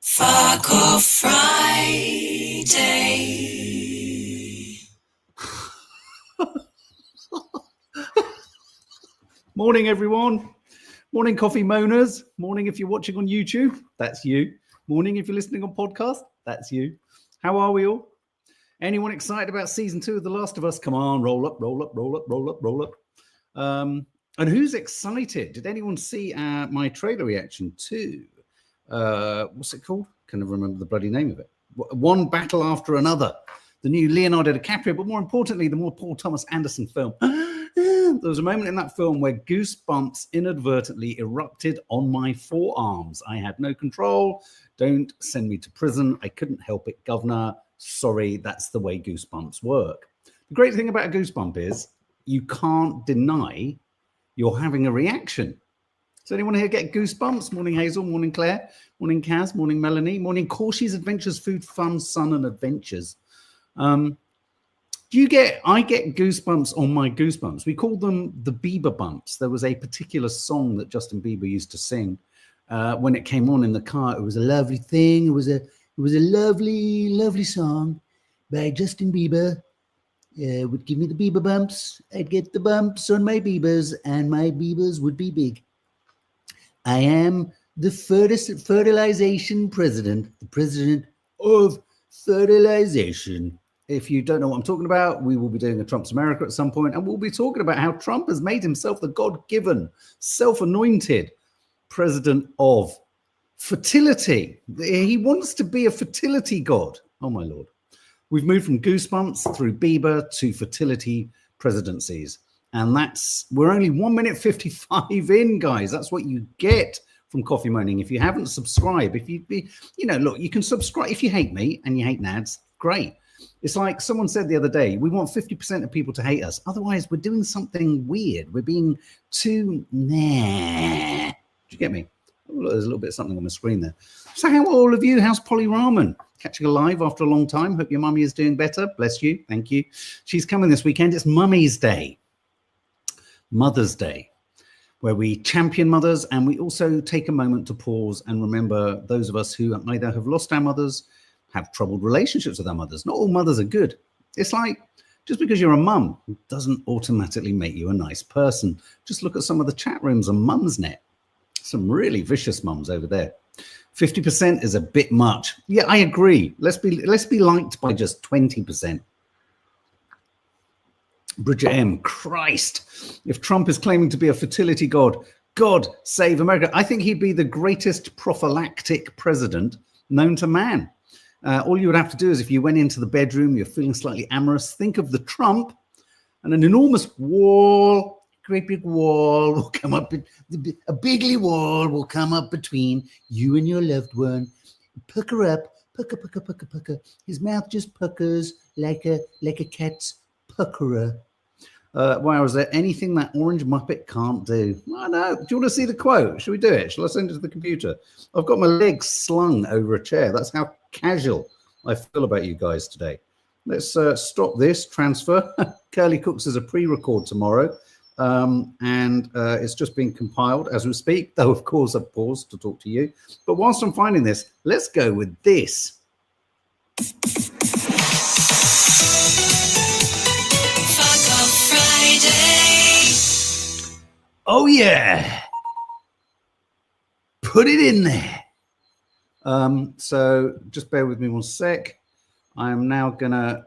Fuck off Friday. Morning, everyone. Morning, coffee moaners. Morning if you're watching on YouTube. That's you. Morning if you're listening on podcast. That's you. How are we all? Anyone excited about season 2 of The Last of Us? Come on, roll up, roll up, roll up, roll up, roll up. And who's excited? Did anyone see my trailer reaction to what's it called? Can never remember the bloody name of it. One Battle After Another, the new Leonardo DiCaprio, but more importantly, the more Paul Thomas Anderson film. There was a moment in that film where goosebumps inadvertently erupted on my forearms. I had no control. Don't send me to prison. I couldn't help it, governor. Sorry, that's the way goosebumps work. The great thing about a goosebump is you can't deny you're having a reaction. Does anyone here get goosebumps? Morning, Hazel. Morning, Claire. Morning, Kaz. Morning, Melanie. Morning, Corshie's Adventures, Food, Fun, Sun, and Adventures. I get goosebumps on my goosebumps. We call them the Bieber bumps. There was a particular song that Justin Bieber used to sing when it came on in the car. It was a lovely thing. It was a lovely, lovely song by Justin Bieber. Would give me the Bieber bumps. I'd get the bumps on my Biebers, and my Biebers would be big. I am the fertilization president, the president of fertilization. If you don't know what I'm talking about, we will be doing a Trump's America at some point, and we'll be talking about how Trump has made himself the God-given, self-anointed president of fertility. He wants to be a fertility god. Oh, my Lord. We've moved from goosebumps through Bieber to fertility presidencies. And we're only 1 minute 55 in, guys. That's what you get from Coffee Moaning. If you haven't subscribed, look, you can subscribe. If you hate me and you hate Nads, great. It's like someone said the other day, we want 50% of people to hate us. Otherwise, we're doing something weird. We're being too nah. Do you get me? Oh, look, there's a little bit of something on the screen there. So how are all of you? How's Polly Ramen? Catching alive after a long time. Hope your mummy is doing better. Bless you. Thank you. She's coming this weekend. It's Mummy's Day. Mother's Day, where we champion mothers, and we also take a moment to pause and remember those of us who either have lost our mothers, have troubled relationships with our mothers. Not all mothers are good. It's like, just because you're a mum doesn't automatically make you a nice person. Just look at some of the chat rooms on Mumsnet. Some really vicious mums over there. 50% is a bit much. Yeah, I agree. Let's be liked by just 20%. Bridget M. Christ. If Trump is claiming to be a fertility god, God save America. I think he'd be the greatest prophylactic president known to man. All you would have to do is if you went into the bedroom, you're feeling slightly amorous, think of the Trump and an enormous wall, great big wall will come up, a bigly wall will come up between you and your loved one. Pucker up, pucker, pucker, pucker, pucker. His mouth just puckers like a cat's puckerer. Wow, is there anything that orange Muppet can't do? I know. Do you want to see the quote? Should we do it? Shall I send it to the computer? I've got my legs slung over a chair. That's how casual I feel about you guys today. Let's stop this transfer. Curly Cooks is a pre-record tomorrow, and it's just being compiled as we speak, though of course I've paused to talk to you. But whilst I'm finding this, let's go with this. Oh yeah, put it in there. So just bear with me one sec. I'm now gonna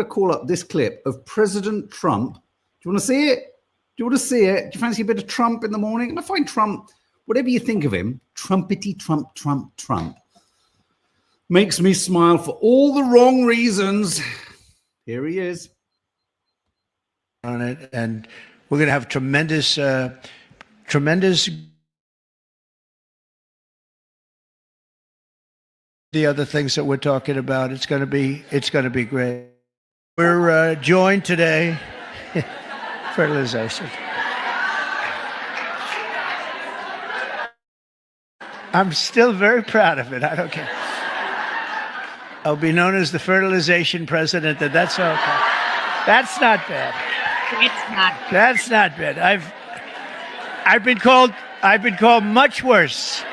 call up this clip of President Trump. Do you want to see it? Do you fancy a bit of Trump in the morning? I find Trump, whatever you think of him, Trumpety Trump, makes me smile for all the wrong reasons. Here he is. On it, and we're going to have tremendous the other things that we're talking about. It's going to be great. We're joined today fertilization. I'm still very proud of it. I don't care. I'll be known as the fertilization president. That's okay. That's not bad. It's not. That's not bad. I've been called much worse.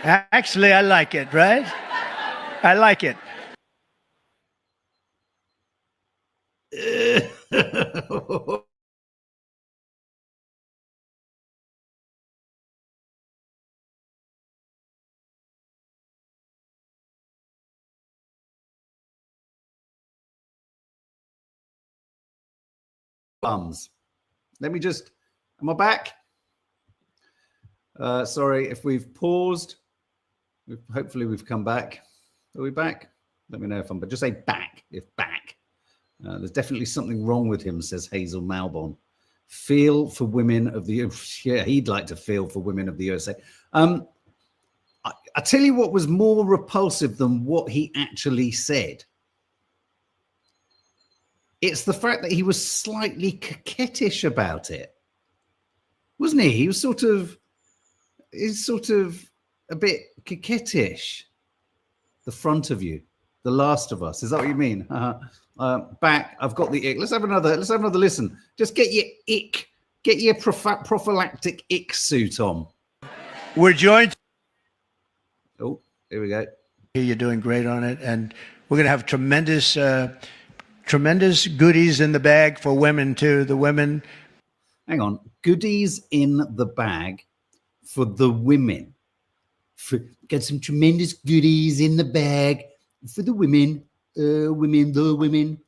Actually, I like it, right? I like it. Bums. Let me just, am I back? Sorry if we've paused. Hopefully we've come back. Are we back? Let me know if I'm, but just say back if back. There's definitely something wrong with him, says Hazel Malbon. Feel for women of the, yeah, he'd like to feel for women of the USA. I tell you what was more repulsive than what he actually said. It's the fact that he was slightly coquettish about it, wasn't he? He was sort of a bit coquettish. The front of you, The Last of Us. Is that what you mean? Back. I've got the ick. Let's have another listen. Just get your ick. Get your prophylactic ick suit on. We're joined. Oh, here we go. You're doing great on it, and we're going to have tremendous goodies in the bag for women too. The women. Hang on, goodies in the bag for the women. Got some tremendous goodies in the bag for the women. The women.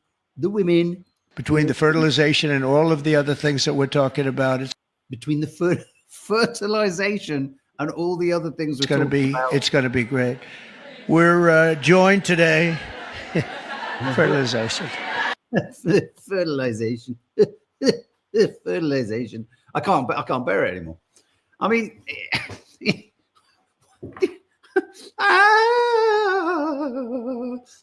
Between the fertilization and all of the other things that we're talking about, between the fertilization and all the other things it's going to be great. We're joined today. Fertilization. Fertilization. Fertilization. I can't bear it anymore. I mean, I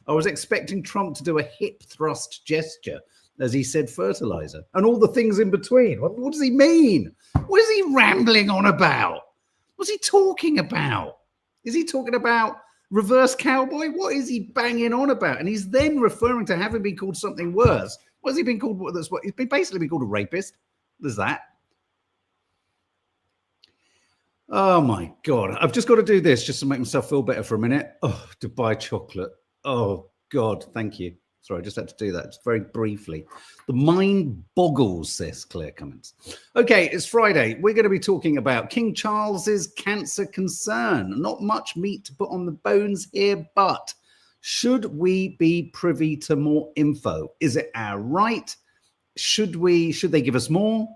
was expecting Trump to do a hip thrust gesture as he said fertilizer and all the things in between. What does he mean? What is he rambling on about? What's he talking about? Is he talking about reverse cowboy? What is he banging on about? And he's then referring to having been called something worse. What has he been called? He's basically been called a rapist. There's that. Oh my God. I've just got to do this just to make myself feel better for a minute. Oh, to buy chocolate. Oh God, thank you. Sorry, I just had to do that just very briefly. The mind boggles, says Claire Cummins. Okay, it's Friday. We're going to be talking about King Charles's cancer concern. Not much meat to put on the bones here, but should we be privy to more info? Is it our right? Should they give us more?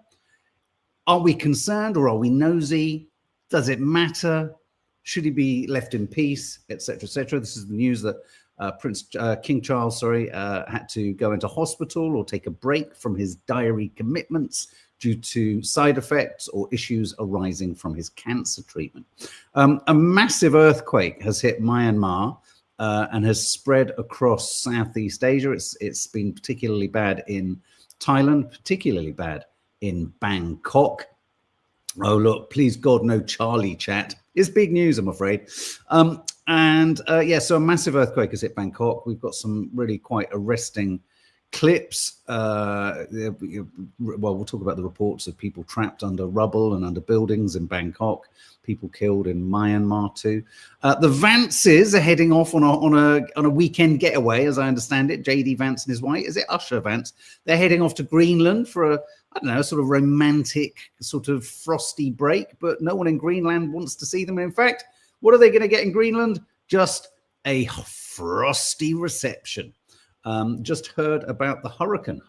Are we concerned or are we nosy? Does it matter? Should he be left in peace, etc., etc.? This is the news that King Charles, had to go into hospital or take a break from his diary commitments due to side effects or issues arising from his cancer treatment. A massive earthquake has hit Myanmar and has spread across Southeast Asia. It's been particularly bad in Thailand, particularly bad in Bangkok. Oh, look, please God, no Charlie chat. It's big news, I'm afraid. So a massive earthquake has hit Bangkok. We've got some really quite arresting clips. We'll talk about the reports of people trapped under rubble and under buildings in Bangkok, people killed in Myanmar too. The Vances are heading off on a weekend getaway, as I understand it. JD Vance and his wife, is it Usher Vance? They're heading off to Greenland for a sort of romantic, sort of frosty break, but no one in Greenland wants to see them. In fact, what are they going to get in Greenland? Just a frosty reception. Just heard about the hurricane.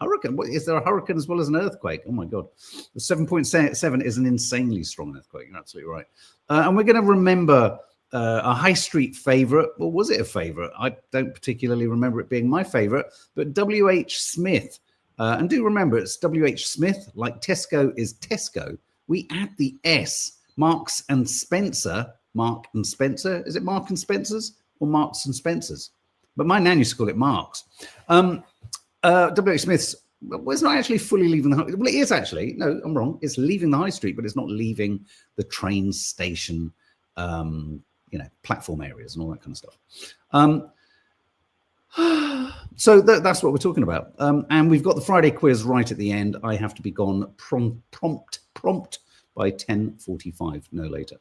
Is there a hurricane as well as an earthquake? Oh my God. The 7.7 is an insanely strong earthquake. You're absolutely right. And we're going to remember a high street favorite. Well, was it a favorite? I don't particularly remember it being my favorite, but W.H. Smith. And do remember, it's W.H. Smith, like Tesco is Tesco. We add the S, Marks and Spencer. Mark and Spencer. Is it Mark and Spencer's or Marks and Spencer's? But my nan used to call it Marks. W.H. Smith's, well, it's not actually fully leaving the high. Well, it is actually. No, I'm wrong. It's leaving the high street, but it's not leaving the train station, platform areas and all that kind of stuff. So that's what we're talking about. And we've got the Friday quiz right at the end. I have to be gone prompt by 10:45, no later.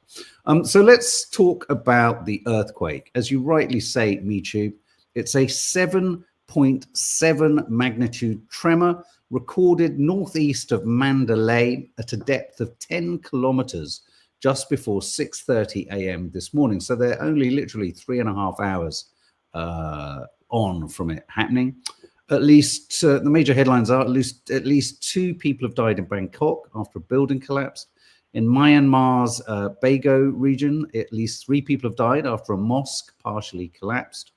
So let's talk about the earthquake. As you rightly say, Michu, it's a 7.7 magnitude tremor recorded northeast of Mandalay at a depth of 10 kilometers just before 6:30 a.m. this morning. So they're only literally 3.5 hours on from it happening. At least the major headlines are at least 2 people have died in Bangkok after a building collapsed. In Myanmar's Bago region, at least 3 people have died after a mosque partially collapsed.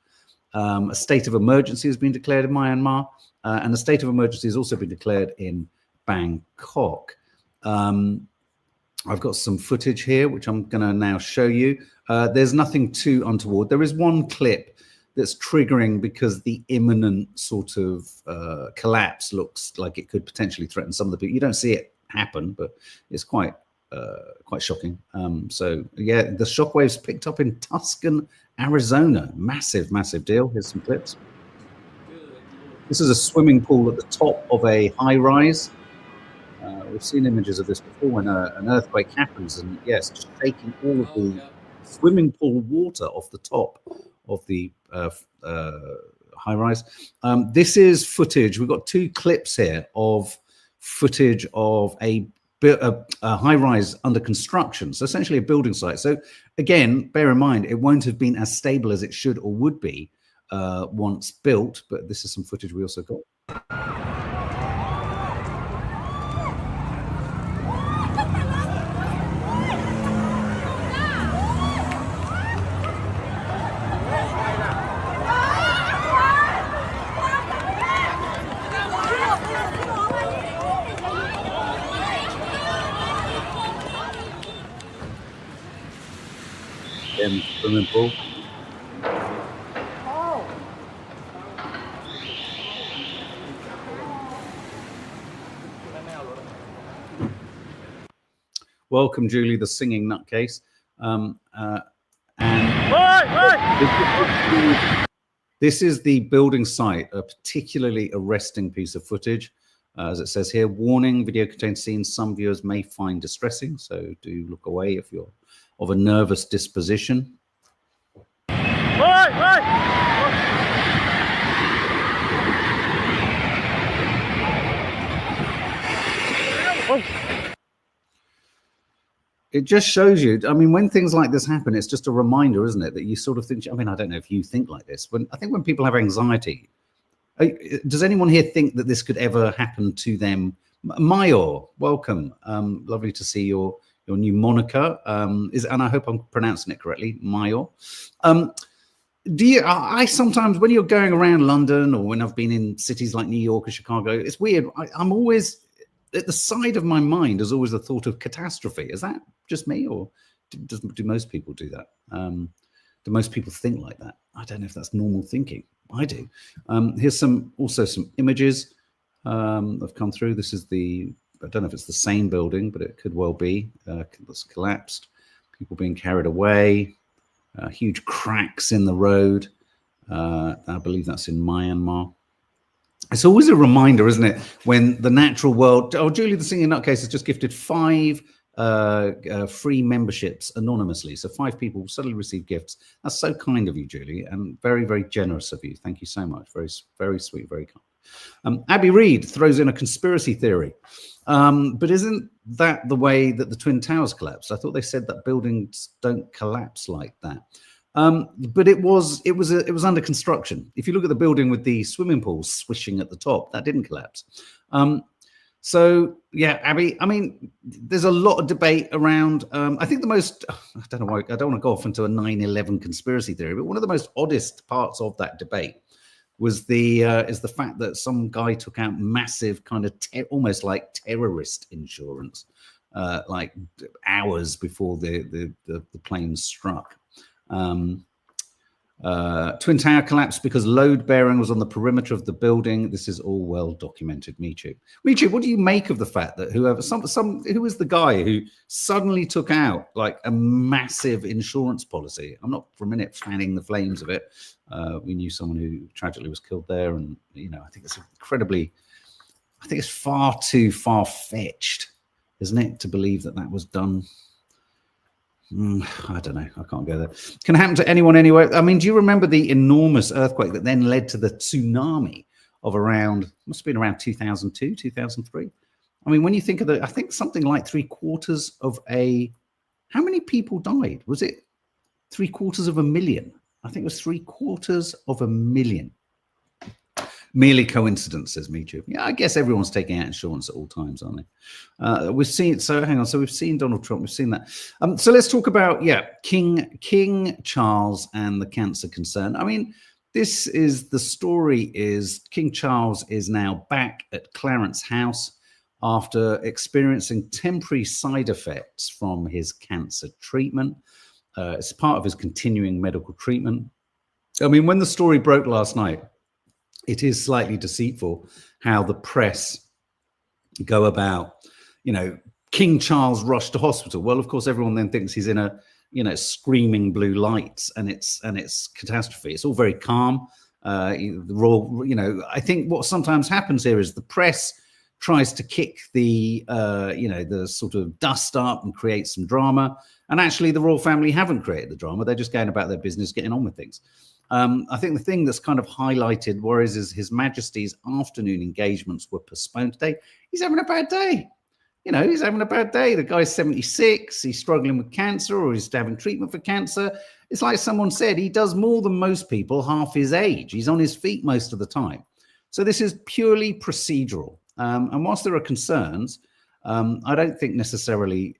A state of emergency has been declared in Myanmar, and a state of emergency has also been declared in Bangkok. I've got some footage here, which I'm going to now show you. There's nothing too untoward. There is one clip that's triggering because the imminent sort of collapse looks like it could potentially threaten some of the people. You don't see it happen, but it's quite shocking. So yeah, the shockwaves picked up in Tucson, Arizona. Massive, massive deal. Here's some clips. This is a swimming pool at the top of a high rise. We've seen images of this before when an earthquake happens, and yes, just taking all of the swimming pool water off the top of the high rise. This is footage. We've got 2 clips here of footage of a high rise under construction. So essentially a building site. So again, bear in mind, it won't have been as stable as it should or would be once built, but this is some footage we also got. Swimming pool. Welcome, Julie, the singing nutcase. This is the building site, a particularly arresting piece of footage. As it says here, warning, video contains scenes some viewers may find distressing, so do look away if you're of a nervous disposition. It just shows you, I mean, when things like this happen, it's just a reminder, isn't it, that you sort of think, I mean, I don't know if you think like this, but I think when people have anxiety, does anyone here think that this could ever happen to them? Mayor, welcome. Lovely to see your new moniker. And I hope I'm pronouncing it correctly, Mayor. I sometimes, when you're going around London or when I've been in cities like New York or Chicago, it's weird. I'm always, at the side of my mind is always the thought of catastrophe. Is that just me, or do most people do that? Do most people think like that? I don't know if that's normal thinking. I do. Here's also some images have come through. This is I don't know if it's the same building, but it could well be. That's collapsed. People being carried away. Huge cracks in the road. I believe that's in Myanmar. It's always a reminder, isn't it, when the natural world... Oh, Julie, the singing nutcase has just gifted 5 free memberships anonymously. So 5 people suddenly receive gifts. That's so kind of you, Julie, and very, very generous of you. Thank you so much. Very, very sweet, very kind. Abby Reed throws in a conspiracy theory. But isn't that the way that the Twin Towers collapsed? I thought they said that buildings don't collapse like that. But it was under construction. If you look at the building with the swimming pool swishing at the top, that didn't collapse. So yeah, Abby, I mean, there's a lot of debate around. I think the most, I don't know why, I don't want to go off into a 9/11 conspiracy theory, but one of the most oddest parts of that debate was is the fact that some guy took out massive kind of almost like terrorist insurance, like hours before the plane struck. Twin Tower collapsed because load bearing was on the perimeter of the building. This is all well documented. Michu, what do you make of the fact that who is the guy who suddenly took out like a massive insurance policy? I'm not for a minute fanning the flames of it. We knew someone who tragically was killed there, and I think it's far too far-fetched isn't it, to believe that that was done? I don't know. I can't go there. Can happen to anyone anywhere. I mean, do you remember the enormous earthquake that then led to the tsunami of around, must have been around 2002, 2003? I mean, when you think of I think something like 3/4 of how many people died? Was it 750,000? I think it was 750,000. Merely coincidence, says Michu. Yeah, I guess everyone's taking out insurance at all times, aren't they? We've seen, so hang on, so we've seen Donald Trump, we've seen that. So let's talk about, King Charles and the cancer concern. I mean, the story is King Charles is now back at Clarence House after experiencing temporary side effects from his cancer treatment. It's part of his continuing medical treatment. I mean, when the story broke last night, it is slightly deceitful how the press go about, King Charles rushed to hospital. Well, of course, everyone then thinks he's in a, screaming blue lights and it's catastrophe. It's all very calm. The royal, I think what sometimes happens here is the press tries to kick the sort of dust up and create some drama. And actually the royal family haven't created the drama. They're just going about their business, getting on with things. I think the thing that's kind of highlighted worries is His Majesty's afternoon engagements were postponed today. He's having a bad day. He's having a bad day. The guy's 76. He's struggling with cancer, or he's having treatment for cancer. It's like someone said, he does more than most people half his age. He's on his feet most of the time. So this is purely procedural. And whilst there are concerns, I don't think necessarily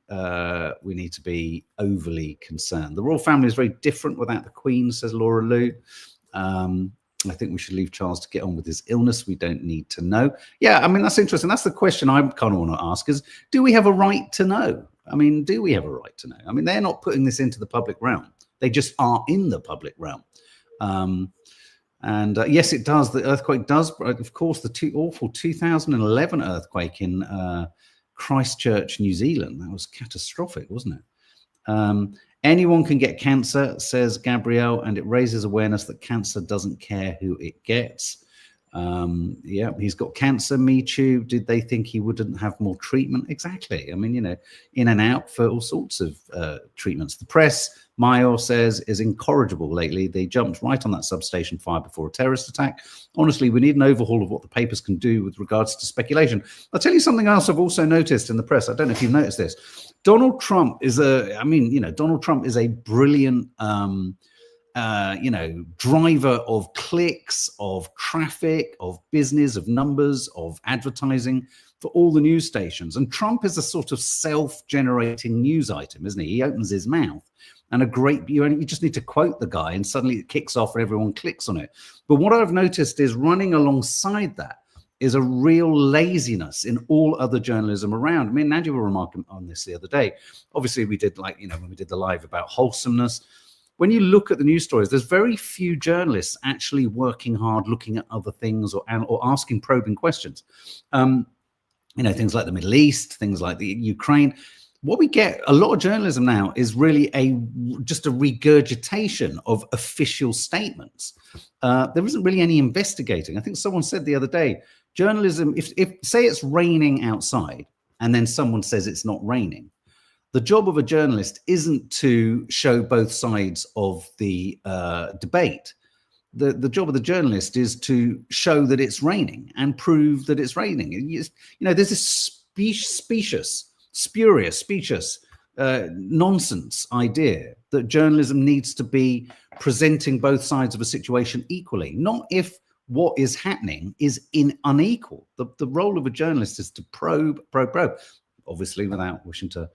we need to be overly concerned. The royal family is very different without the Queen, says Laura Liu. I think we should leave Charles to get on with his illness. We don't need to know. Yeah, I mean, that's interesting. That's the question I kind of want to ask is, do we have a right to know? I mean, do we have a right to know? I mean, they're not putting this into the public realm. They just are in the public realm. Yes, it does. The earthquake does. Of course, the awful 2011 earthquake in Christchurch, New Zealand. That was catastrophic, wasn't it? Anyone can get cancer, says Gabrielle, and it raises awareness that cancer doesn't care who it gets. Yeah, he's got cancer, me too. Did they think he wouldn't have more treatment? Exactly. I mean, in and out for all sorts of treatments. The press, Mayor says, is incorrigible lately. They jumped right on that substation fire before a terrorist attack. Honestly, we need an overhaul of what the papers can do with regards to speculation. I'll tell you something else I've also noticed in the press. I don't know if you've noticed this. Donald Trump is Donald Trump is a brilliant, driver of clicks, of traffic, of business, of numbers, of advertising for all the news stations. And Trump is a sort of self-generating news item, isn't he? He opens his mouth. And you just need to quote the guy and suddenly it kicks off and everyone clicks on it. But what I've noticed is running alongside that is a real laziness in all other journalism around. I mean, Nadia were remarking on this the other day. Obviously, we did when we did the live about wholesomeness. When you look at the news stories, there's very few journalists actually working hard, looking at other things or asking probing questions. Things like the Middle East, things like the Ukraine. What we get, a lot of journalism now is really just a regurgitation of official statements. There isn't really any investigating. I think someone said the other day, journalism, if say it's raining outside and then someone says it's not raining, the job of a journalist isn't to show both sides of the debate. The job of the journalist is to show that it's raining and prove that it's raining. There's this specious nonsense idea that journalism needs to be presenting both sides of a situation equally, not if what is happening is unequal. The role of a journalist is to probe, obviously without wishing to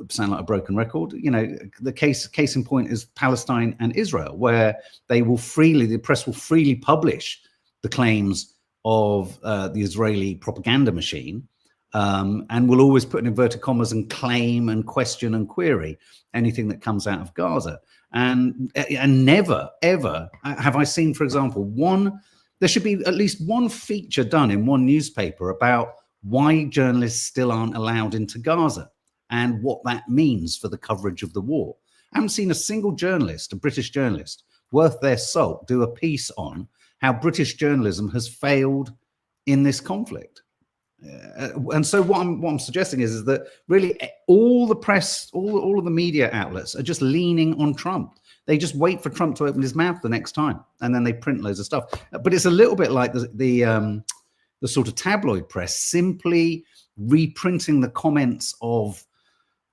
sound like a broken record. The case in point is Palestine and Israel, where the press will freely publish the claims of the Israeli propaganda machine, and will always put in inverted commas and claim and question and query anything that comes out of Gaza. And never, ever have I seen, for example, there should be at least one feature done in one newspaper about why journalists still aren't allowed into Gaza and what that means for the coverage of the war. I haven't seen a single journalist, a British journalist, worth their salt, do a piece on how British journalism has failed in this conflict. And so what I'm suggesting is that really all the press, all of the media outlets are just leaning on Trump. They just wait for Trump to open his mouth the next time, and then they print loads of stuff. But it's a little bit like the sort of tabloid press simply reprinting the comments of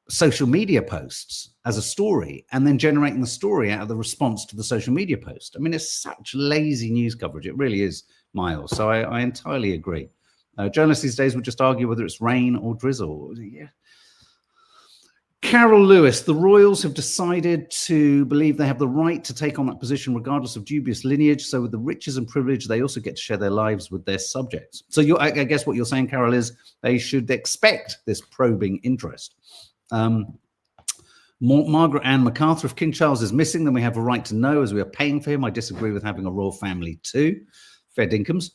social media posts as a story and then generating the story out of the response to the social media post. I mean, it's such lazy news coverage. It really is, Miles. So I entirely agree. Journalists these days would just argue whether it's rain or drizzle. Yeah. Carol Lewis, the royals have decided to believe they have the right to take on that position regardless of dubious lineage. So with the riches and privilege, they also get to share their lives with their subjects. So I guess what you're saying, Carol, is they should expect this probing interest. Margaret Ann MacArthur, if King Charles is missing, then we have a right to know as we are paying for him. I disagree with having a royal family too. Fair dinkum.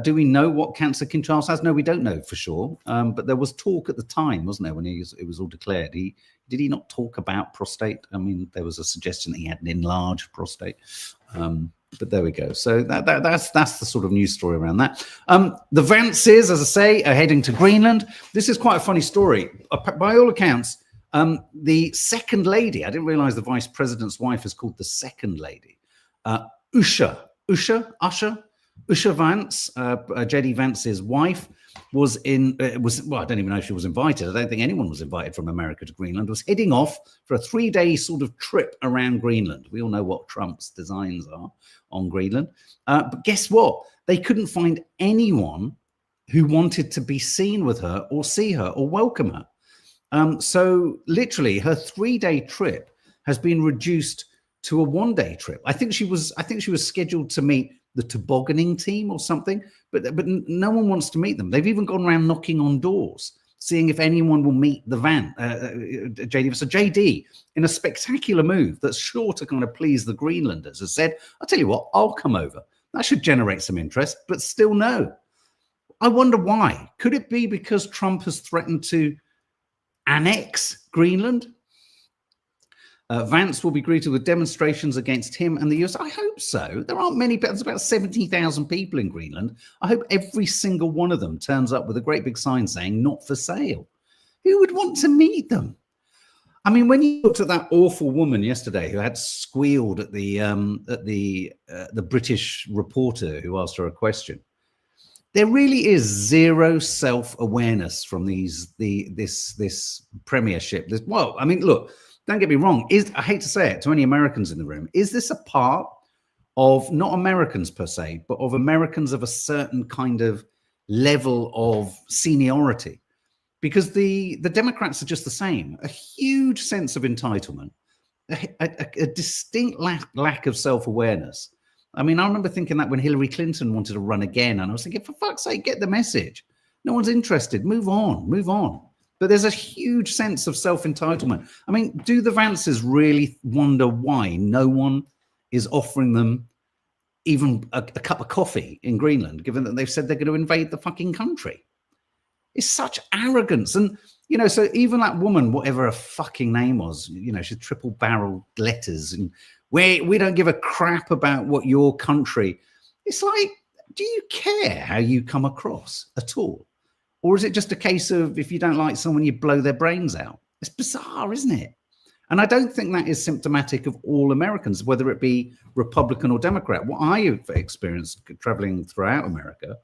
Do we know what cancer King Charles has? No, we don't know for sure. But there was talk at the time, wasn't there, when it was all declared? Did he not talk about prostate? I mean, there was a suggestion that he had an enlarged prostate. But there we go. So that's the sort of news story around that. The Vances, as I say, are heading to Greenland. This is quite a funny story. By all accounts, the second lady, I didn't realize the vice president's wife is called the second lady, Usha Vance, J.D. Vance's wife, was well, I don't even know if she was invited. I don't think anyone was invited from America to Greenland, was heading off for a 3-day sort of trip around Greenland. We all know what Trump's designs are on Greenland. But guess what? They couldn't find anyone who wanted to be seen with her or see her or welcome her. So literally her 3-day trip has been reduced to a 1-day trip. I think she was scheduled to meet the tobogganing team or something, but no one wants to meet them. They've even gone around knocking on doors, seeing if anyone will meet the JD. So JD, in a spectacular move that's sure to kind of please the Greenlanders, has said, I'll tell you what, I'll come over. That should generate some interest, but still no. I wonder why. Could it be because Trump has threatened to annex Greenland? Vance will be greeted with demonstrations against him and the US. I hope so. There aren't many, there's about 70,000 people in Greenland. I hope every single one of them turns up with a great big sign saying not for sale. Who would want to meet them? I mean, when you looked at that awful woman yesterday who had squealed at the British reporter who asked her a question, there really is zero self-awareness from this premiership. Well, I mean, look, don't get me wrong. I hate to say it to any Americans in the room. Is this a part of not Americans per se, but of Americans of a certain kind of level of seniority? Because the Democrats are just the same. A huge sense of entitlement, a distinct lack of self-awareness. I mean, I remember thinking that when Hillary Clinton wanted to run again, and I was thinking, for fuck's sake, get the message. No one's interested. Move on. But there's a huge sense of self-entitlement. I mean, do the Vances really wonder why no one is offering them even a cup of coffee in Greenland, given that they've said they're going to invade the fucking country? It's such arrogance. And, you know, so even that woman, whatever her fucking name was, you know, she's triple-barreled letters, and we don't give a crap about what your country. It's like, do you care how you come across at all? Or is it just a case of if you don't like someone, you blow their brains out? It's bizarre, isn't it? And I don't think that is symptomatic of all Americans, whether it be Republican or Democrat. What I have experienced traveling throughout America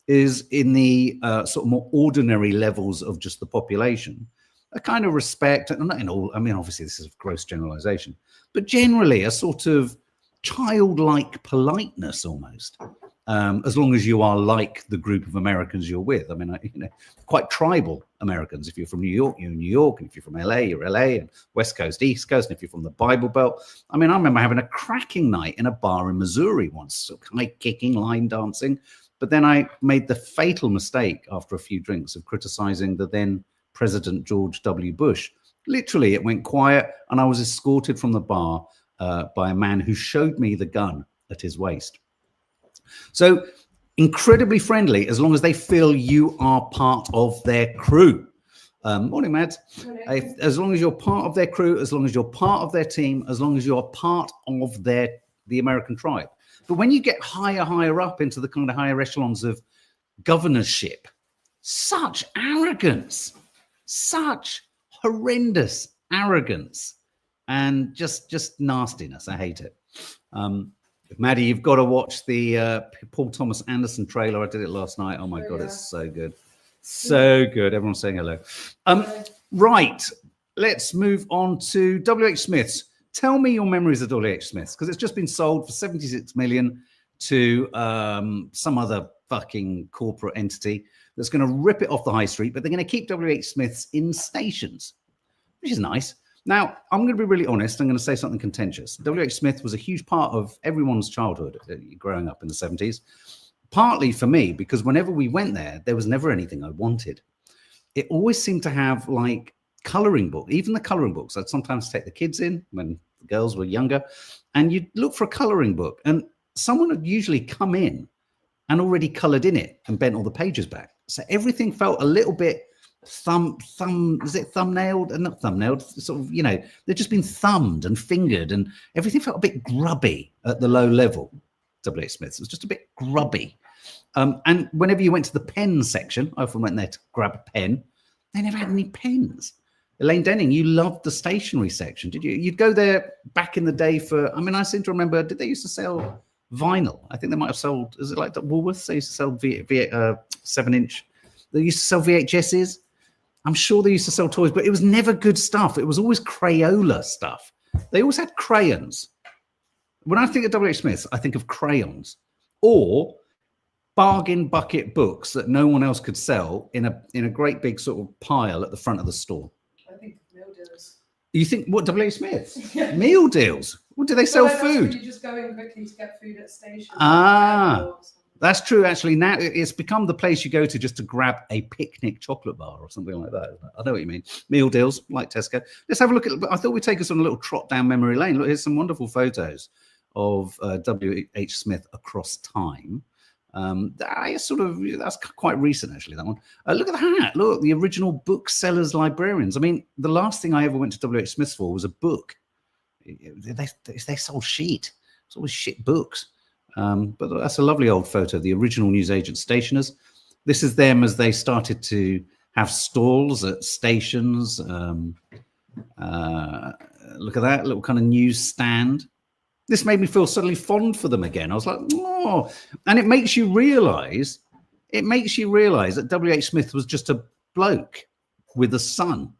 is in the sort of more ordinary levels of just the population, a kind of respect, and not in all, I mean, obviously this is a gross generalization, but generally a sort of childlike politeness almost. As long as you are like the group of Americans you're with. I mean, you know, quite tribal Americans. If you're from New York, you're in New York. And if you're from LA, you're LA. And West Coast, East Coast. And if you're from the Bible Belt. I mean, I remember having a cracking night in a bar in Missouri once, so kind of kicking, line dancing. But then I made the fatal mistake after a few drinks of criticizing the then President George W. Bush. Literally, it went quiet and I was escorted from the bar by a man who showed me the gun at his waist. So incredibly friendly, as long as they feel you are part of their crew. Morning, Mads. As long as you're part of their crew, as long as you're part of their team, as long as you're part of the American tribe. But when you get higher up into the kind of higher echelons of governorship, Such arrogance, such horrendous arrogance, and just nastiness. I hate it. Maddie, you've got to watch the Paul Thomas Anderson trailer. I did it last night. Oh my God, it's so good. So good. Everyone's saying hello. Right. Let's move on to W.H. Smith's. Tell me your memories of W.H. Smith's, because it's just been sold for 76 million to some other fucking corporate entity that's going to rip it off the high street, but they're going to keep W.H. Smith's in stations, which is nice. Now, I'm going to be really honest. I'm going to say something contentious. W.H. Smith was a huge part of everyone's childhood growing up in the 70s, partly for me, because whenever we went there was never anything I wanted. It always seemed to have like coloring book, even the coloring books. I'd sometimes take the kids in when the girls were younger, and you'd look for a coloring book, and someone would usually come in and already colored in it and bent all the pages back. So everything felt a little bit is it thumbnailed and not thumbnailed, sort of, you know, they've just been thumbed and fingered, and everything felt a bit grubby at the low level. W.H. Smith's was just a bit grubby. And whenever you went to the pen section, I often went there to grab a pen. They never had any pens. Elaine Denning, you loved the stationery section, did you? You'd go there back in the day for, I mean, I seem to remember, did they used to sell vinyl? I think they might have sold, is it like the Woolworths? They used to sell 7-inch. They used to sell VHSs. I'm sure they used to sell toys, but it was never good stuff. It was always Crayola stuff. They always had crayons. When I think of W.H. Smith, I think of crayons or bargain bucket books that no one else could sell in a great big sort of pile at the front of the store. I think meal deals. You think what, W.H. Smith? Yeah. Meal deals? What do they sell? Food? You just go in quickly to get food at station. That's true. Actually, now it's become the place you go to just to grab a picnic chocolate bar or something like that. I know what you mean. Meal deals like Tesco. Let's have a look at. I thought we'd take us on a little trot down memory lane. Look, here's some wonderful photos of W.H. Smith across time. That's quite recent, actually, that one. Look at that. Look, the original booksellers librarians. I mean, the last thing I ever went to W.H. Smith's for was a book. They sold shit. It's always shit books. But that's a lovely old photo of the original newsagent stationers. This is them as they started to have stalls at stations. Look at that little kind of news stand. This made me feel suddenly fond for them again. I was like, oh, and it makes you realize that W.H. Smith was just a bloke with a son.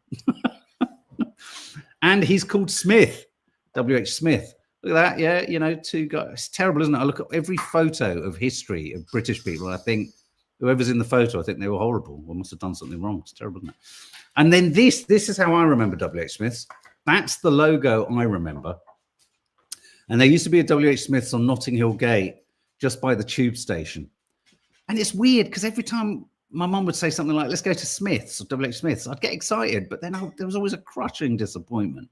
And he's called Smith, W.H. Smith. Look at that. Yeah, you know, two guys. It's terrible, isn't it? I look at every photo of history of British people, and I think whoever's in the photo, I think they were horrible. Or must have done something wrong. It's terrible, isn't it? And then this is how I remember W.H. Smith's. That's the logo I remember. And there used to be a W.H. Smith's on Notting Hill Gate, just by the tube station. And it's weird because every time my mum would say something like, let's go to Smith's or W.H. Smith's, I'd get excited, but then there was always a crushing disappointment.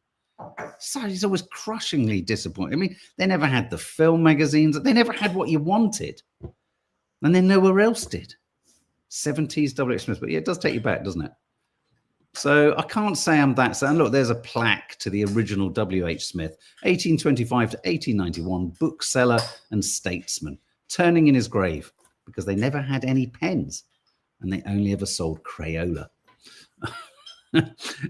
So it's always crushingly disappointing. I mean, they never had the film magazines. They never had what you wanted. And then nowhere else did. 70s W.H. Smith. But yeah, it does take you back, doesn't it? So I can't say I'm that sad. And look, there's a plaque to the original W.H. Smith, 1825 to 1891, bookseller and statesman, turning in his grave because they never had any pens and they only ever sold Crayola.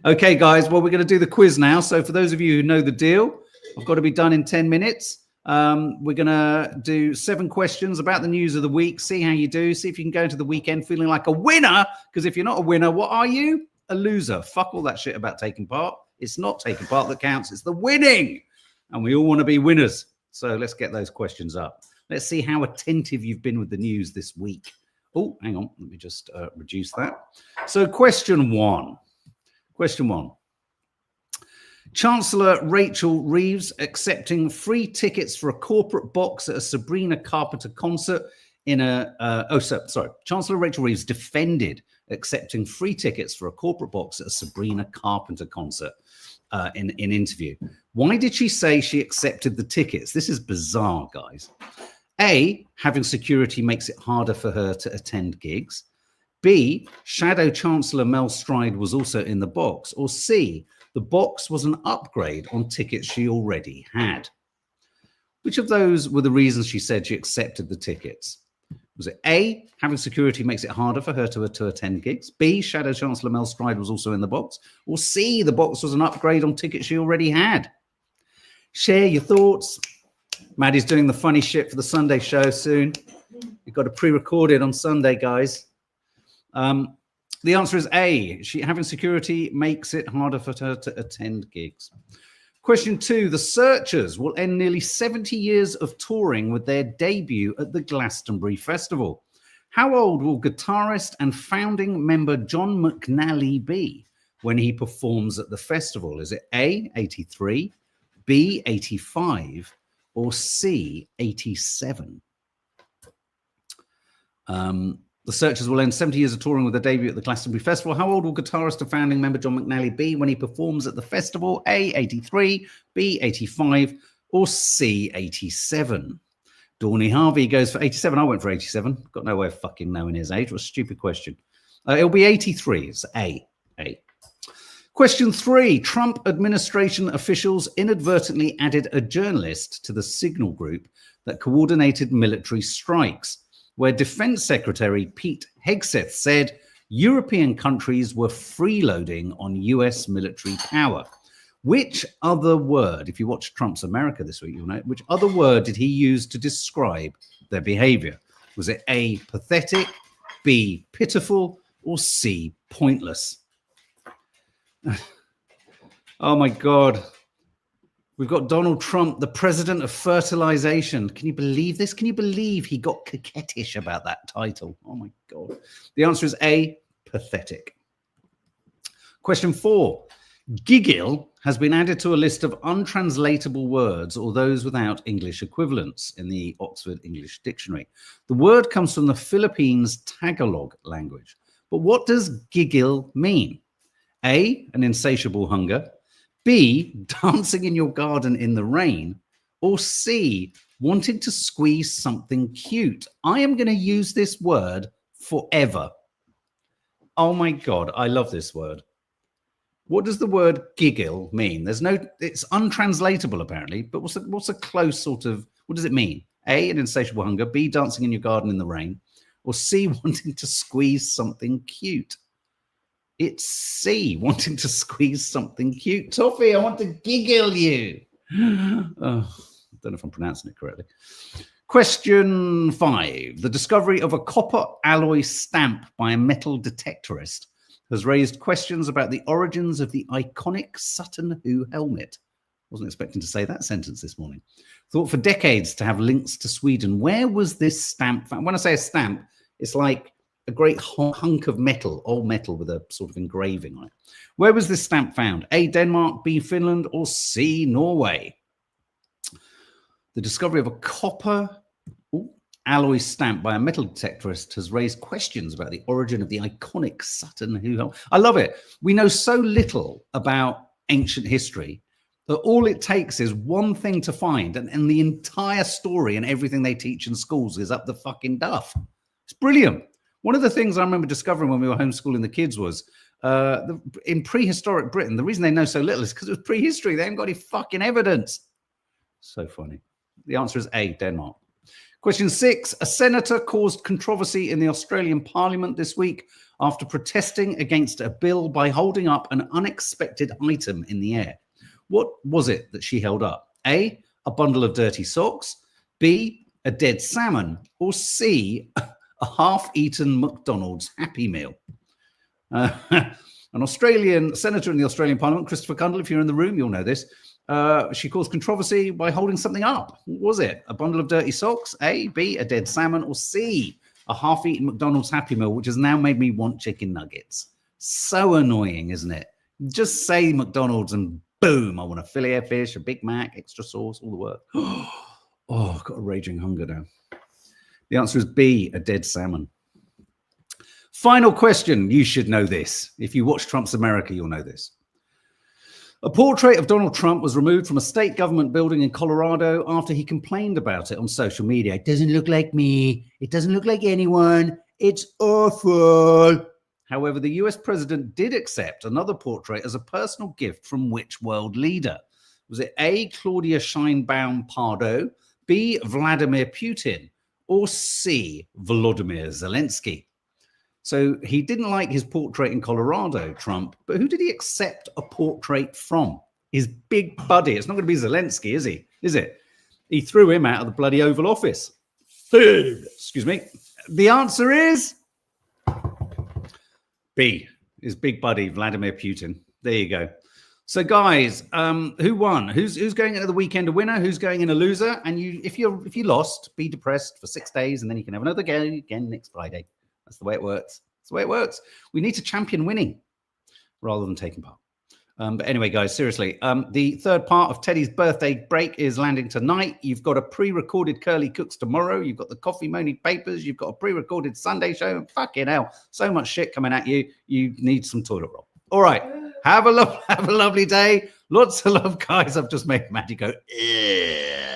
Okay, guys, well, we're going to do the quiz now. So for those of you who know the deal, I've got to be done in 10 minutes. We're going to do 7 questions about the news of the week, see how you do, see if you can go into the weekend feeling like a winner, because if you're not a winner, what are you? A loser. Fuck all that shit about taking part. It's not taking part that counts. It's the winning. And we all want to be winners. So let's get those questions up. Let's see how attentive you've been with the news this week. Oh, hang on. Let me just reduce that. So question 1. Question 1. Chancellor Rachel Reeves accepting free tickets for a corporate box at a Sabrina Carpenter concert in a... Chancellor Rachel Reeves defended accepting free tickets for a corporate box at a Sabrina Carpenter concert in interview. Why did she say she accepted the tickets? This is bizarre, guys. A, having security makes it harder for her to attend gigs. B, Shadow Chancellor Mel Stride was also in the box. Or C, the box was an upgrade on tickets she already had. Which of those were the reasons she said she accepted the tickets? Was it A, having security makes it harder for her to attend gigs? B, Shadow Chancellor Mel Stride was also in the box? Or C, the box was an upgrade on tickets she already had? Share your thoughts. Maddie's doing the funny shit for the Sunday show soon. We've got it pre-recorded on Sunday, guys. The answer is A, having security makes it harder for her to attend gigs. Question 2, the Searchers will end nearly 70 years of touring with their debut at the Glastonbury Festival. How old will guitarist and founding member John McNally be when he performs at the festival? Is it A, 83, B, 85, or C, 87? The Searchers will end 70 years of touring with their debut at the Glastonbury Festival. How old will guitarist and founding member John McNally be when he performs at the festival? A, 83, B, 85, or C, 87? Dawny Harvey goes for 87. I went for 87. Got no way of fucking knowing his age. What a stupid question. It'll be 83. It's A. Question 3. Trump administration officials inadvertently added a journalist to the signal group that coordinated military strikes, where Defense Secretary Pete Hegseth said European countries were freeloading on US military power. Which other word, if you watch Trump's America this week, you'll know, which other word did he use to describe their behavior? Was it A, pathetic, B, pitiful, or C, pointless? Oh my God. We've got Donald Trump, the president of fertilization. Can you believe this? Can you believe he got coquettish about that title? Oh my God. The answer is A, pathetic. Question 4. Giggle has been added to a list of untranslatable words or those without English equivalents in the Oxford English Dictionary. The word comes from the Philippines Tagalog language. But what does giggle mean? A, an insatiable hunger. B, dancing in your garden in the rain. Or C, wanting to squeeze something cute. I am going to use this word forever. Oh my God, I love this word. What does the word giggle mean? It's untranslatable apparently, but what's a close sort of, what does it mean? A, an insatiable hunger. B, dancing in your garden in the rain. Or C, wanting to squeeze something cute. It's C, wanting to squeeze something cute. Toffee, I want to giggle you. Oh, I don't know if I'm pronouncing it correctly. Question 5. The discovery of a copper alloy stamp by a metal detectorist has raised questions about the origins of the iconic Sutton Hoo helmet. Wasn't expecting to say that sentence this morning. Thought for decades to have links to Sweden. Where was this stamp found? When I say a stamp, it's like a great hunk of metal, old metal with a sort of engraving on it. Where was this stamp found? A, Denmark, B, Finland, or C, Norway? The discovery of a copper alloy stamp by a metal detectorist has raised questions about the origin of the iconic Sutton Hoo helmet. I love it. We know so little about ancient history that all it takes is one thing to find, and the entire story and everything they teach in schools is up the fucking duff. It's brilliant. One of the things I remember discovering when we were homeschooling the kids was in prehistoric Britain, the reason they know so little is because it was prehistory. They haven't got any fucking evidence. So funny. The answer is A, Denmark. Question 6. A senator caused controversy in the Australian Parliament this week after protesting against a bill by holding up an unexpected item in the air. What was it that she held up? A, a bundle of dirty socks. B, a dead salmon. Or C, a half-eaten McDonald's Happy Meal. An Australian senator in the Australian Parliament, Christopher Cundall, if you're in the room, you'll know this. She caused controversy by holding something up. What was it? A bundle of dirty socks? A, B, a dead salmon, or C, a half-eaten McDonald's Happy Meal, which has now made me want chicken nuggets. So annoying, isn't it? Just say McDonald's and boom, I want a filet of fish, a Big Mac, extra sauce, all the work. Oh, I've got a raging hunger now. The answer is B, a dead salmon. Final question. You should know this. If you watch Trump's America, you'll know this. A portrait of Donald Trump was removed from a state government building in Colorado after he complained about it on social media. It doesn't look like me. It doesn't look like anyone. It's awful. However, the US president did accept another portrait as a personal gift from which world leader? Was it A, Claudia Sheinbaum Pardo, B, Vladimir Putin, or C, Volodymyr Zelensky? So he didn't like his portrait in Colorado, Trump, but who did he accept a portrait from? His big buddy. It's not going to be Zelensky, is he? Is it? He threw him out of the bloody Oval Office. Excuse me. The answer is B, his big buddy, Vladimir Putin. There you go. So, guys, who won? Who's going into the weekend a winner? Who's going in a loser? And if you lost, be depressed for 6 days, and then you can have another game again next Friday. That's the way it works. That's the way it works. We need to champion winning rather than taking part. But anyway, guys, seriously, the third part of Teddy's birthday break is landing tonight. You've got a pre-recorded Curly Cooks tomorrow. You've got the Coffee Moaning Papers. You've got a pre-recorded Sunday show. Fucking hell, so much shit coming at you. You need some toilet roll. All right, have a lovely day. Lots of love, guys. I've just made Maddie go, yeah.